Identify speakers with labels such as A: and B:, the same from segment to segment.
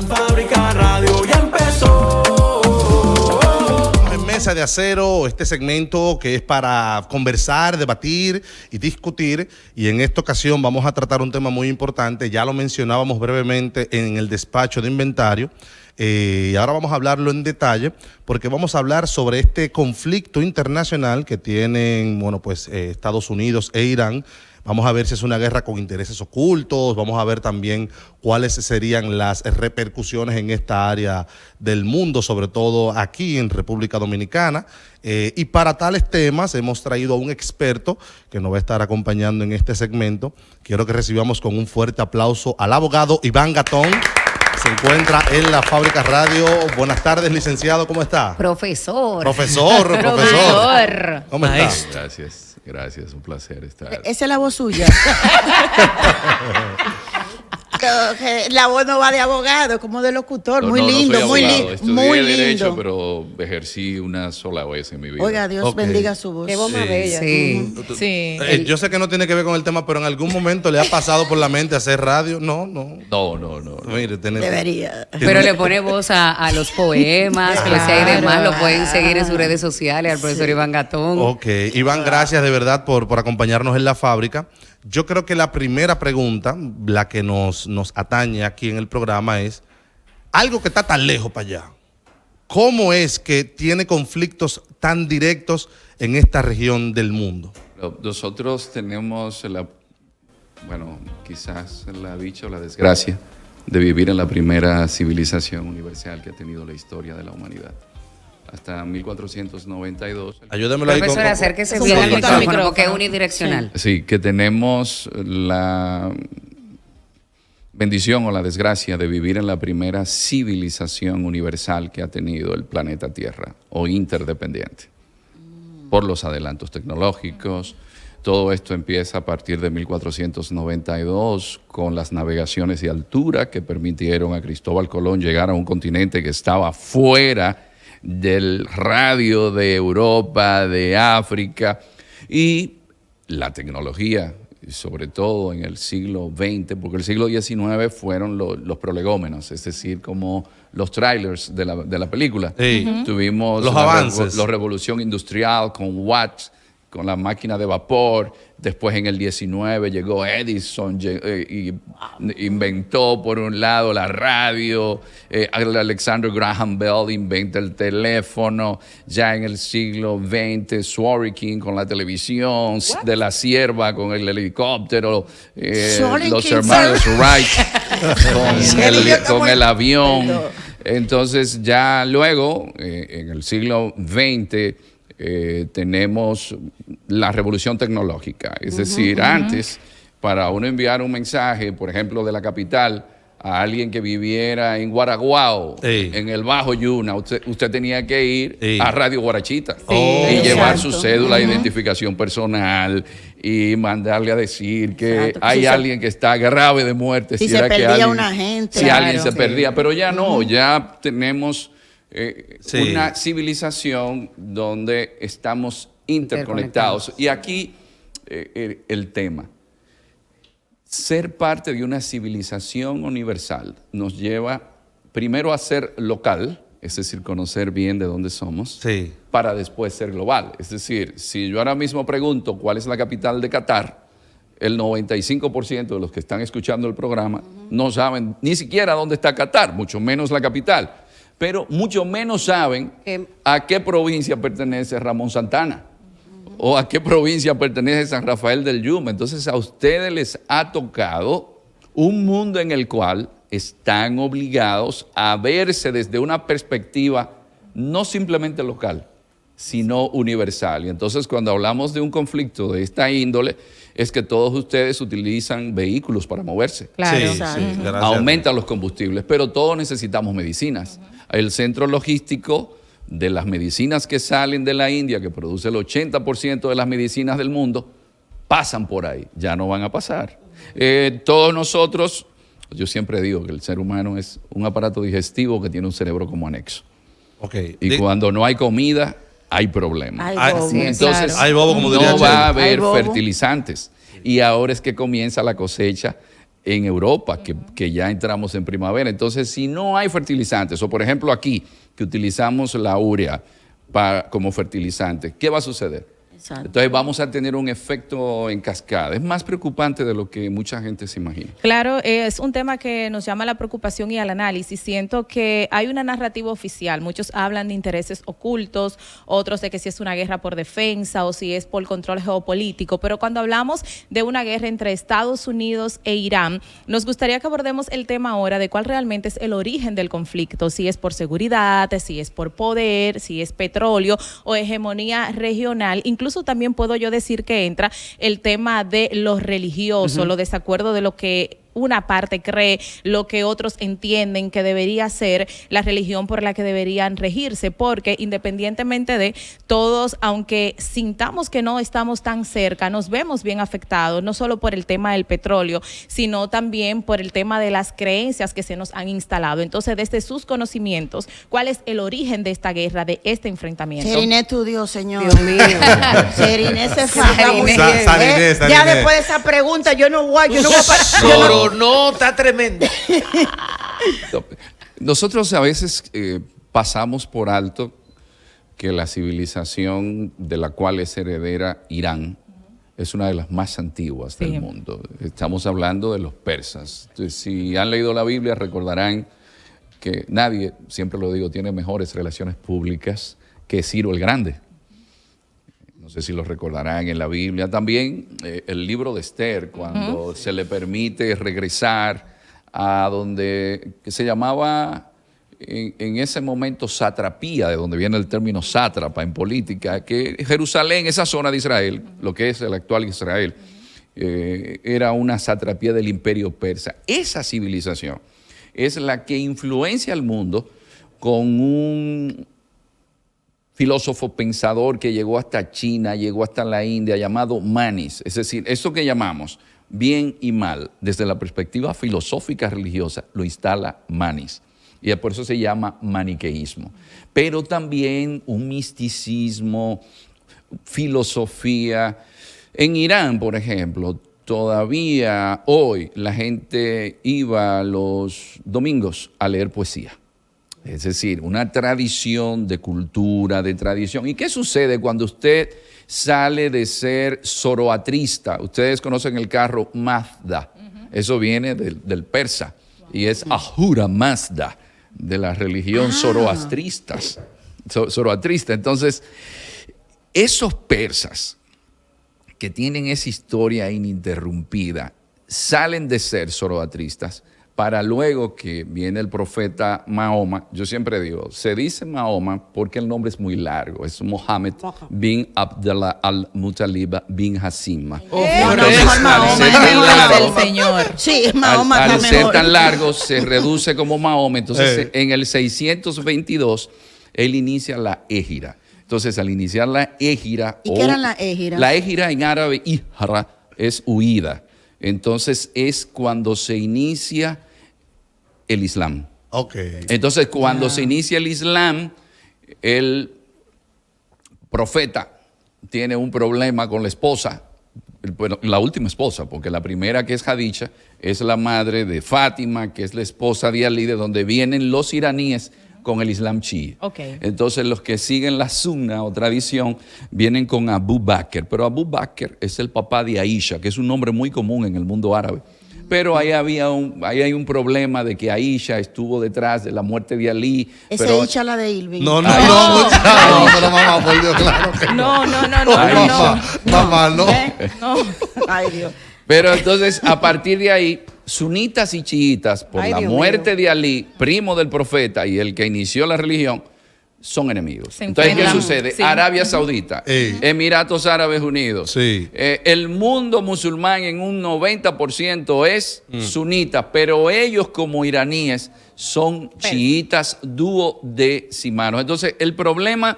A: Fábrica Radio ya empezó.
B: En Mesa de Acero, este segmento que es para conversar, debatir y discutir, y en esta ocasión vamos a tratar un tema muy importante. Ya lo mencionábamos brevemente en el despacho de inventario, y ahora vamos a hablarlo en detalle porque vamos a hablar sobre este conflicto internacional que tienen, Estados Unidos e Irán. Vamos a ver si es una guerra con intereses ocultos, vamos a ver también cuáles serían las repercusiones en esta área del mundo, sobre todo aquí en República Dominicana. Y para tales temas hemos traído a un experto que nos va a estar acompañando en este segmento. Quiero que recibamos con un fuerte aplauso al abogado Iván Gatón. Se encuentra en la Fábrica Radio. Buenas tardes, licenciado, ¿cómo está?
C: Profesor.
B: Profesor. ¿Cómo está?
D: Gracias, un placer estar.
E: Esa es la voz suya. La voz no va de abogado, como de locutor. Muy lindo,
D: no
E: muy
D: lindo.
E: lindo.
D: Estudié
E: Muy
D: Derecho,
E: lindo.
D: pero ejercí una sola vez en mi vida.
E: Oiga, Dios bendiga su voz.
C: Qué voz más bella.
F: Sí.
C: Sí.
B: Yo sé que no tiene que ver con el tema, pero en algún momento le ha pasado por la mente hacer radio. No. Mire,
E: Debería.
F: Pero le pone voz a los poemas, poesía y demás. Lo pueden seguir en sus redes sociales al profesor Iván Gatón.
B: Ok, Iván, gracias de verdad por acompañarnos en la fábrica. Yo creo que la primera pregunta, la que nos atañe aquí en el programa es, algo que está tan lejos para allá, ¿cómo es que tiene conflictos tan directos en esta región del mundo?
D: Nosotros tenemos, quizás la dicha o la desgracia de vivir en la primera civilización universal que ha tenido la historia de la humanidad. Hasta 1492.
B: Ayúdemelo ahí.
F: Profesor, acérquese bien al micrófono porque es unidireccional.
D: Sí, que tenemos la bendición o la desgracia de vivir en la primera civilización universal que ha tenido el planeta Tierra, o interdependiente, por los adelantos tecnológicos. Todo esto empieza a partir de 1492 con las navegaciones de altura que permitieron a Cristóbal Colón llegar a un continente que estaba fuera del radio de Europa, de África, y la tecnología, sobre todo en el siglo XX, porque el siglo XIX fueron los prolegómenos, es decir, como los trailers de la película.
B: Sí.
D: Tuvimos
B: los avances.
D: La revolución industrial con Watt, con la máquina de vapor. Después en el 19 llegó Edison y inventó por un lado la radio. Alexander Graham Bell inventa el teléfono. Ya en el siglo XX, Zworykin con la televisión, de la sierva con el helicóptero, los hermanos Wright con el avión. Entonces ya luego, en el siglo XX, tenemos la revolución tecnológica. Es decir, antes, para uno enviar un mensaje, por ejemplo, de la capital a alguien que viviera en Guaraguao, en el Bajo Yuna, usted tenía que ir a Radio Guarachita y llevar su cédula de identificación personal y mandarle a decir que hay alguien que está grave de muerte.
E: Si se perdía una gente.
D: Si alguien se perdía. Pero ya no, ya tenemos una civilización donde estamos interconectados. Y aquí el tema. Ser parte de una civilización universal nos lleva primero a ser local, es decir, conocer bien de dónde somos, para después ser global. Es decir, si yo ahora mismo pregunto cuál es la capital de Qatar, el 95% de los que están escuchando el programa no saben ni siquiera dónde está Qatar, mucho menos la capital. Pero mucho menos saben a qué provincia pertenece Ramón Santana o a qué provincia pertenece San Rafael del Yuma. Entonces a ustedes les ha tocado un mundo en el cual están obligados a verse desde una perspectiva no simplemente local, sino universal. Y entonces cuando hablamos de un conflicto de esta índole, es que todos ustedes utilizan vehículos para moverse.
F: Claro.
D: Aumentan los combustibles, pero todos necesitamos medicinas. El centro logístico de las medicinas que salen de la India, que produce el 80% de las medicinas del mundo, pasan por ahí, ya no van a pasar. Todos nosotros, yo siempre digo que el ser humano es un aparato digestivo que tiene un cerebro como anexo. Y cuando no hay comida, hay problemas. Entonces,
B: hay bobo, como diría
D: no va a haber fertilizantes. Y ahora es que comienza la cosecha en Europa, que ya entramos en primavera. Entonces, si no hay fertilizantes, o por ejemplo aquí, que utilizamos la urea como fertilizante, ¿qué va a suceder?
E: Exacto.
D: Entonces vamos a tener un efecto en cascada. Es más preocupante de lo que mucha gente se imagina.
C: Claro, es un tema que nos llama a la preocupación y al análisis. Siento que hay una narrativa oficial. Muchos hablan de intereses ocultos, otros de que si es una guerra por defensa o si es por control geopolítico. Pero cuando hablamos de una guerra entre Estados Unidos e Irán, nos gustaría que abordemos el tema ahora de cuál realmente es el origen del conflicto. Si es por seguridad, si es por poder, si es petróleo o hegemonía regional. Incluso también puedo yo decir que entra el tema de lo religioso, lo desacuerdo de lo que una parte cree, lo que otros entienden que debería ser la religión por la que deberían regirse, porque independientemente de todos, aunque sintamos que no estamos tan cerca, nos vemos bien afectados, no solo por el tema del petróleo, sino también por el tema de las creencias que se nos han instalado. Entonces, desde sus conocimientos, ¿cuál es el origen de esta guerra, de este enfrentamiento?
E: Seriné estudió, señor.
F: Dios mío.
E: Seriné se faja muy bien.
B: Sariné.
E: Ya después de esa pregunta, yo no voy a...
G: No, está tremendo.
D: Nosotros a veces pasamos por alto que la civilización de la cual es heredera Irán es una de las más antiguas del mundo. Estamos hablando de los persas. Entonces, si han leído la Biblia, recordarán que nadie, siempre lo digo, tiene mejores relaciones públicas que Ciro el Grande. No sé si lo recordarán en la Biblia. También el libro de Esther, cuando se le permite regresar a donde que se llamaba en ese momento satrapía, de donde viene el término sátrapa en política, que Jerusalén, esa zona de Israel, lo que es el actual Israel, era una satrapía del imperio persa. Esa civilización es la que influencia al mundo con un filósofo pensador que llegó hasta China, llegó hasta la India, llamado Manis. Es decir, esto que llamamos bien y mal, desde la perspectiva filosófica religiosa, lo instala Manis. Y por eso se llama maniqueísmo. Pero también un misticismo, filosofía. En Irán, por ejemplo, todavía hoy la gente iba los domingos a leer poesía. Es decir, una tradición de cultura, de tradición. ¿Y qué sucede cuando usted sale de ser zoroastrista? Ustedes conocen el carro Mazda. Eso viene del persa y es Ahura Mazda, de la religión zoroastrista. Entonces, esos persas que tienen esa historia ininterrumpida salen de ser zoroastristas para luego que viene el profeta Mahoma. Yo siempre digo, se dice Mahoma porque el nombre es muy largo, es Mohammed bin Abdullah al-Muttalib bin Hasima. Entonces, al ser tan largo,
C: el Señor.
E: Sí, Mahoma
D: al
E: está
D: ser
E: mejor.
D: tan largo, se reduce como Mahoma. Entonces, en el 622, él inicia la égira. Entonces, al iniciar la égira...
E: ¿Y qué era la égira?
D: La égira en árabe, ihra, es huida. Entonces, es cuando se inicia el Islam.
B: Ok.
D: Entonces, cuando se inicia el Islam, el profeta tiene un problema con la esposa, bueno, la última esposa, porque la primera, que es Jadisha, es la madre de Fátima, que es la esposa de Ali, de donde vienen los iraníes con el Islam chií.
C: Okay.
D: Entonces, los que siguen la sunna o tradición vienen con Abu Bakr, pero Abu Bakr es el papá de Aisha, que es un nombre muy común en el mundo árabe. Pero ahí hay un problema de que Aisha estuvo detrás de la muerte de Ali.
E: Esa
D: pero,
E: Aisha la de Irving.
B: No, pero mamá, por Dios, claro que
C: No.
B: Mamá, no.
C: No.
E: Ay, Dios.
D: pero entonces, a partir de ahí, sunitas y chiitas, por
E: Ay,
D: la
E: Dios
D: muerte de Ali, primo del profeta y el que inició la religión, son enemigos.
C: Se
D: Entonces, ¿qué
C: enfrentan.
D: sucede?
C: Sí.
D: Arabia Saudita, Emiratos Árabes Unidos.
B: Sí.
D: El mundo musulmán en un 90% es sunita, pero ellos como iraníes son chiitas duodecimanos. Entonces, el problema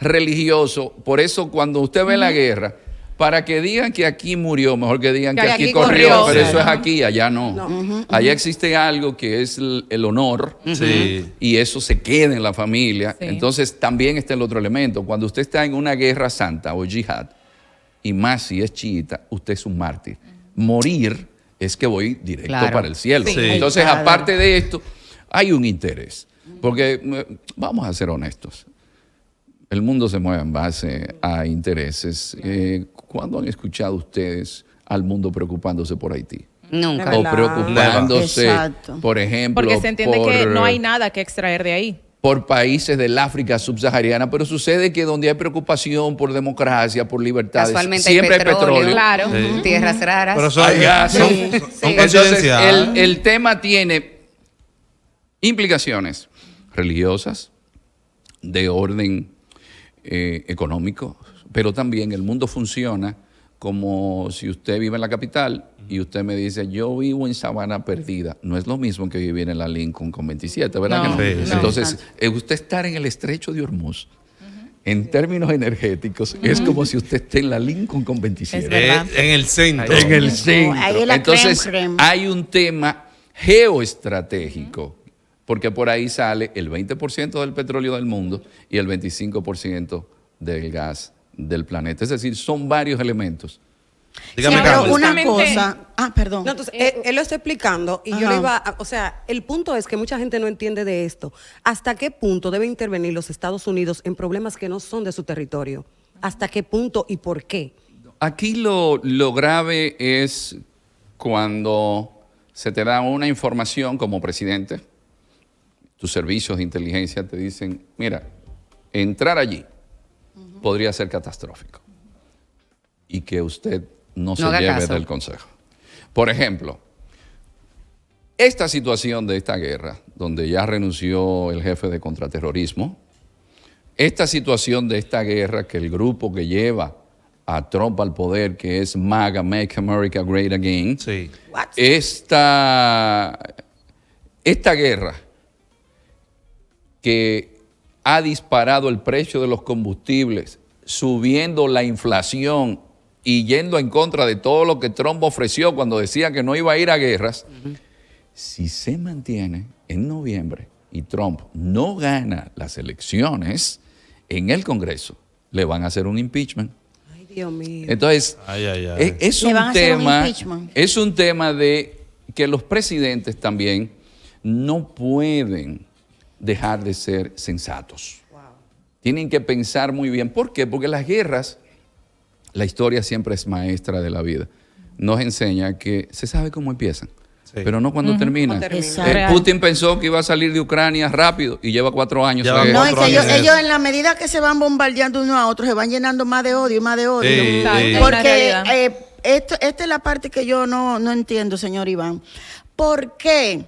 D: religioso, por eso cuando usted ve la guerra, para que digan que aquí murió, mejor que digan que aquí corrió, pero eso es aquí, allá no. Allá existe algo que es el honor, y eso se queda en la familia.
C: Sí.
D: Entonces también está el otro elemento. Cuando usted está en una guerra santa o yihad, y más si es chiita, usted es un mártir. Morir es que voy directo
F: Claro.
D: para el cielo.
B: Sí.
D: Entonces,
E: Claro.
D: aparte de esto, hay un interés. Porque vamos a ser honestos. El mundo se mueve en base a intereses. ¿Cuándo han escuchado ustedes al mundo preocupándose por Haití?
F: Nunca.
D: O
E: Verdad.
D: preocupándose,
E: Exacto.
D: por ejemplo,
C: Porque se entiende
D: por,
C: que no hay nada que extraer de ahí.
D: por países del África subsahariana, pero sucede que donde hay preocupación por democracia, por libertades,
F: Casualmente
D: siempre
F: hay petróleo.
C: Claro.
F: Tierras raras.
B: Pero son,
D: Hay gas.
B: son
D: Entonces,
B: coincidencias.
D: el tema tiene implicaciones religiosas, de orden económico, pero también el mundo funciona como si usted vive en la capital y usted me dice, yo vivo en Sabana Perdida. No es lo mismo que vivir en la Lincoln con 27, ¿verdad
C: No,
D: que no?
B: sí, sí.
D: Entonces, usted estar en el estrecho de Hormuz, en términos energéticos, es como si usted esté en la Lincoln con 27.
C: Es verdad.
B: En el centro.
D: En el centro.
E: ahí es la
D: Entonces,
E: creme.
D: hay un tema geoestratégico, porque por ahí sale el 20% del petróleo del mundo y el 25% del gas del planeta. Es decir, son varios elementos.
B: Dígame,
E: Sí, pero
B: Carlos.
E: una
C: Justamente-
E: cosa. Perdón.
G: No, entonces, él lo está explicando y yo
E: Ajá.
G: le iba o sea, el punto es que mucha gente no entiende de esto. ¿Hasta qué punto deben intervenir los Estados Unidos en problemas que no son de su territorio? ¿Hasta qué punto y por qué?
D: Aquí lo grave es cuando se te da una información como presidente, tus servicios de inteligencia te dicen, mira, entrar allí podría ser catastrófico y que usted no se
F: haga
D: lleve
F: caso.
D: del consejo. Por ejemplo, esta situación de esta guerra, donde ya renunció el jefe de contraterrorismo, esta situación de esta guerra que el grupo que lleva a Trump al poder, que es MAGA, Make America Great Again,
B: Sí.
D: esta guerra que ha disparado el precio de los combustibles, subiendo la inflación y yendo en contra de todo lo que Trump ofreció cuando decía que no iba a ir a guerras, si se mantiene en noviembre y Trump no gana las elecciones en el Congreso, le van a hacer un impeachment.
G: Ay, Dios mío.
D: Entonces,
B: Ay, ay, ay.
D: es
E: Le van a
D: un
E: hacer un
D: tema,
E: impeachment.
D: es un tema de que los presidentes también no pueden dejar de ser sensatos. Tienen que pensar muy bien. ¿Por qué? Porque las guerras, la historia siempre es maestra de la vida. Nos enseña que se sabe cómo empiezan, pero no cuando terminan.
G: Cuando terminan.
E: Exacto.
D: Putin pensó que iba a salir de Ucrania rápido y lleva 4 años.
B: Lleva
E: No, es
B: 4
E: que ellos,
B: años en
E: ellos
B: eso.
E: en la medida que se van bombardeando uno a otro, se van llenando más de odio y más de odio.
B: Sí,
C: Exacto,
B: sí.
C: es una
E: Porque
C: realidad.
E: esta es la parte que yo no entiendo, señor Iván. ¿Por qué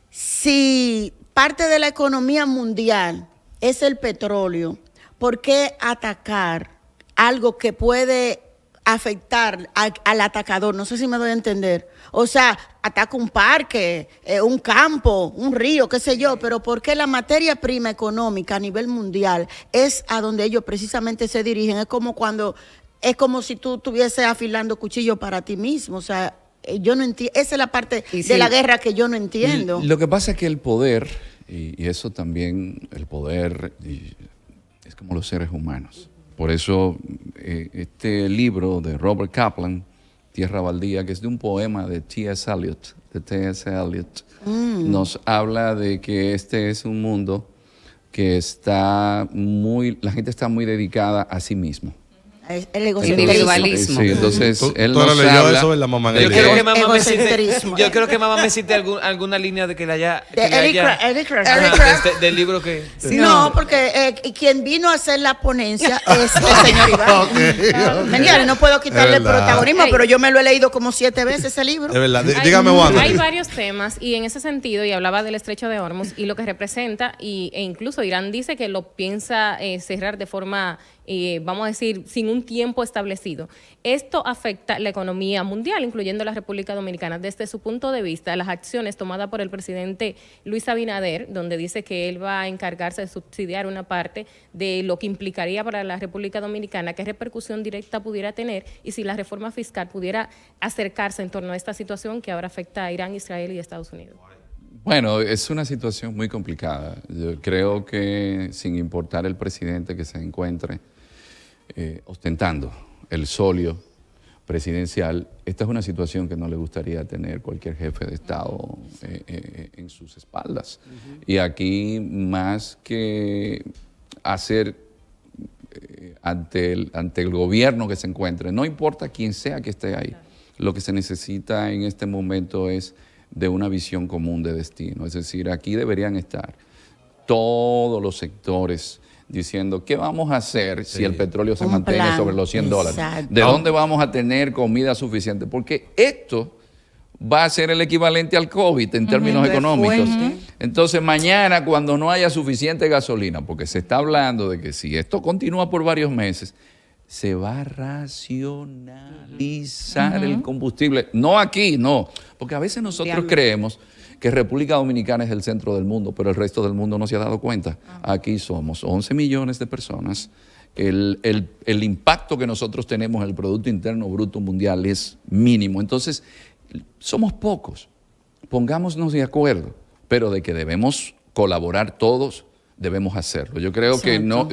E: si parte de la economía mundial es el petróleo, por qué atacar algo que puede afectar al atacador? No sé si me doy a entender. O sea, ataca un parque, un campo, un río, qué sé yo, pero ¿por qué la materia prima económica a nivel mundial es a donde ellos precisamente se dirigen? Es como si tú estuvieses afilando cuchillo para ti mismo. O sea, yo no entiendo. Esa es la parte
F: Y
E: de
F: sí.
E: la guerra que yo no entiendo.
D: Lo que pasa es que el poder, y eso también, el poder es como los seres humanos. Por eso este libro de Robert Kaplan, Tierra Baldía, que es de un poema de T.S. Eliot, nos habla de que este es un mundo que la gente está muy dedicada a sí mismo.
E: El egocentrismo.
F: Individualismo.
D: Sí, entonces
B: Tú
D: él
B: ahora
D: nos
B: leyó
D: habla
B: eso, ¿verdad, mamá?
D: de
H: Yo
D: que-
H: creo que mamá me
E: Egocentrismo.
H: cite, yo creo que mamá me cite alguna línea de que le haya, que
E: De
H: le
E: Eric
H: haya-
E: Eric Kraft.
H: Ajá, del libro que
E: No, porque quien vino a hacer la ponencia es el señor Iván. ¿Me entiendes? No puedo quitarle
B: Es
E: el
B: verdad.
E: protagonismo, pero yo me lo he leído como 7 veces ese libro.
B: Es verdad.
I: Hay-
B: Dígame, Wanda.
I: Hay varios temas y en ese sentido, y hablaba del estrecho de Hormuz y lo que representa, e incluso Irán dice que lo piensa cerrar de forma, vamos a decir, sin un tiempo establecido. Esto afecta la economía mundial, incluyendo la República Dominicana. Desde su punto de vista, las acciones tomadas por el presidente Luis Abinader, donde dice que él va a encargarse de subsidiar una parte de lo que implicaría para la República Dominicana, qué repercusión directa pudiera tener y si la reforma fiscal pudiera acercarse en torno a esta situación que ahora afecta a Irán, Israel y Estados Unidos.
D: Bueno, es una situación muy complicada. Yo creo que sin importar el presidente que se encuentre ostentando el solio presidencial, esta es una situación que no le gustaría tener cualquier jefe de Estado en sus espaldas. Y aquí, más que hacer ante el gobierno que se encuentre, no importa quién sea que esté ahí, lo que se necesita en este momento es de una visión común de destino. Es decir, aquí deberían estar todos los sectores diciendo, ¿qué vamos a hacer si el petróleo se mantiene sobre los $100?
E: Exacto.
D: ¿De dónde vamos a tener comida suficiente? Porque esto va a ser el equivalente al COVID en términos económicos. Entonces, mañana, cuando no haya suficiente gasolina, porque se está hablando de que si esto continúa por varios meses, se va a racionalizar el combustible. No aquí, no. Porque a veces nosotros creemos que República Dominicana es el centro del mundo, pero el resto del mundo no se ha dado cuenta. Aquí somos 11 millones de personas. El impacto que nosotros tenemos en el Producto Interno Bruto Mundial es mínimo. Entonces, somos pocos. Pongámonos de acuerdo, pero de que debemos colaborar todos, debemos hacerlo. Yo creo que no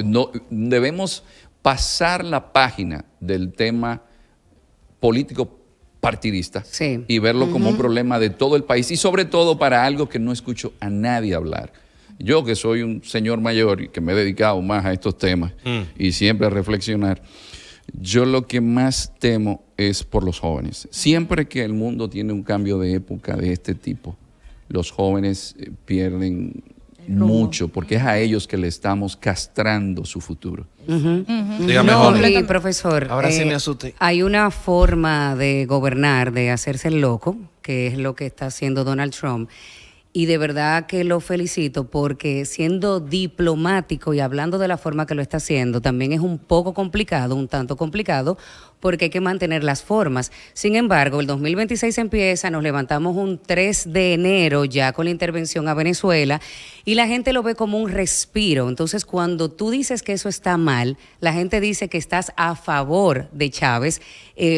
D: debemos pasar la página del tema político partidista y verlo como un problema de todo el país y sobre todo para algo que no escucho a nadie hablar. Yo que soy un señor mayor y que me he dedicado más a estos temas y siempre a reflexionar, yo lo que más temo es por los jóvenes. Siempre que el mundo tiene un cambio de época de este tipo, los jóvenes pierden mucho, porque es a ellos que le estamos castrando su futuro.
B: Dígame,
F: no,
B: Jorge.
F: y profesor,
H: Ahora sí me asusté.
F: hay una forma de gobernar, de hacerse el loco, que es lo que está haciendo Donald Trump. Y de verdad que lo felicito porque siendo diplomático y hablando de la forma que lo está haciendo, también es un poco complicado, un tanto complicado, porque hay que mantener las formas. Sin embargo, el 2026 empieza, nos levantamos un 3 de enero ya con la intervención a Venezuela y la gente lo ve como un respiro. Entonces, cuando tú dices que eso está mal, la gente dice que estás a favor de Chávez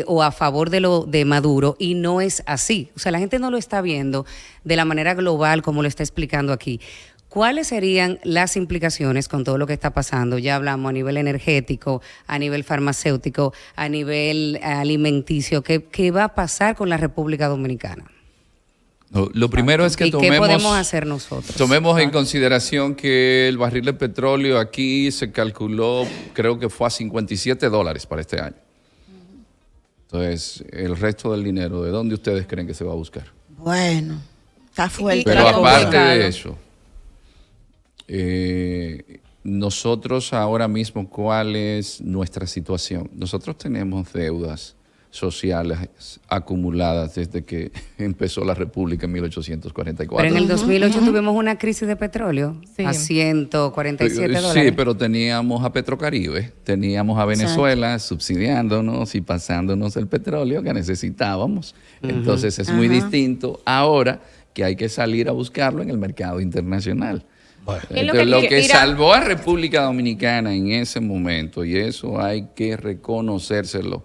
F: o a favor de Maduro y no es así. O sea, la gente no lo está viendo de la manera global como lo está explicando aquí. ¿Cuáles serían las implicaciones con todo lo que está pasando? Ya hablamos a nivel energético, a nivel farmacéutico, a nivel alimenticio. ¿Qué va a pasar con la República Dominicana?
D: Lo primero es que
F: ¿Y qué podemos hacer nosotros?
D: Tomemos en consideración que el barril de petróleo aquí se calculó, creo que fue a $57 para este año. Entonces, el resto del dinero, ¿de dónde ustedes creen que se va a buscar?
E: Bueno, está fuerte.
D: Pero aparte de eso, nosotros ahora mismo, ¿cuál es nuestra situación? Nosotros tenemos deudas sociales acumuladas desde que empezó la República en 1844.
F: Pero en el 2008 tuvimos una crisis de petróleo a $147.
D: Sí, pero teníamos a Petrocaribe, teníamos a Venezuela subsidiándonos y pasándonos el petróleo que necesitábamos. Entonces es muy distinto ahora que hay que salir a buscarlo en el mercado internacional. Bueno. Entonces, lo que salvó a República Dominicana en ese momento, y eso hay que reconocérselo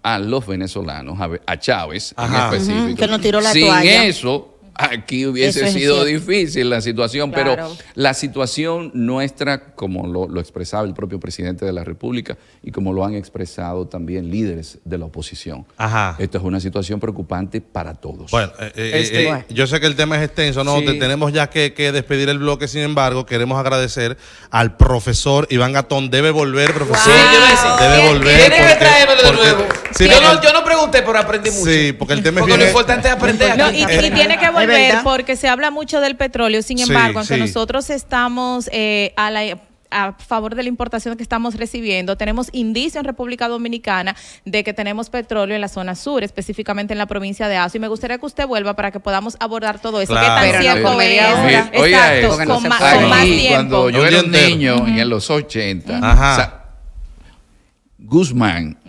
D: a los venezolanos, a Chávez en específico.
E: Que nos tiró la
D: Sin
E: toalla.
D: eso, aquí hubiese sido difícil la situación, pero la situación nuestra, como lo expresaba el propio presidente de la República y como lo han expresado también líderes de la oposición. Esto es una situación preocupante para todos.
B: Bueno, yo sé que el tema es extenso, ¿no?
H: Sí.
B: Tenemos ya que despedir el bloque, sin embargo, queremos agradecer al profesor Iván Gatón. Debe volver, profesor.
H: Sí, yo iba a decir,
B: Debe volver.
H: Tiene que traérmelo de nuevo.
B: Sí,
H: yo no pregunté, pero aprendí mucho.
B: Sí, porque el tema es
H: porque
B: bien.
H: lo importante es aprender.
C: No, y tiene que volver
E: verdad.
C: porque se habla mucho del petróleo. Sin
B: Sí,
C: embargo, aunque
B: sí.
C: nosotros estamos a favor de la importación que estamos recibiendo, tenemos indicios en República Dominicana de que tenemos petróleo en la zona sur, específicamente en la provincia de Azo. Y me gustaría que usted vuelva para que podamos abordar todo eso.
B: Claro.
C: ¿Qué
F: Pero
C: tan
F: no
C: cierto
F: con media
C: es?
F: hora.
D: Oiga
C: Exacto,
D: esto,
C: con más
D: aquí,
C: tiempo.
D: cuando yo
B: Un
D: era
B: día
D: un
B: entero.
D: niño, en los 80,
B: Ajá.
D: Guzmán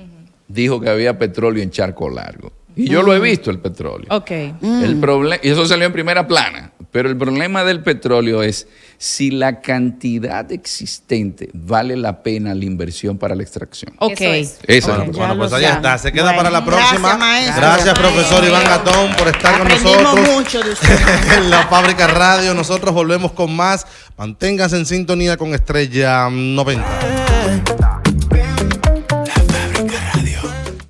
D: dijo que había petróleo en Charco Largo. Y yo lo he visto, el petróleo.
C: Ok.
D: El problema, y eso salió en primera plana, pero el problema del petróleo es si la cantidad existente vale la pena la inversión para la extracción.
C: Ok.
D: Esa es la
B: Bueno,
D: pregunta.
B: pues
E: lo
B: ahí
E: saben.
B: está. Se queda
E: Bueno,
B: para la próxima.
E: gracias, maestro.
B: Gracias, profesor Iván Gatón, por estar con
E: Aprendimos
B: nosotros.
E: mucho de usted.
B: En la Fábrica Radio. Nosotros volvemos con más. Manténganse en sintonía con Estrella 90.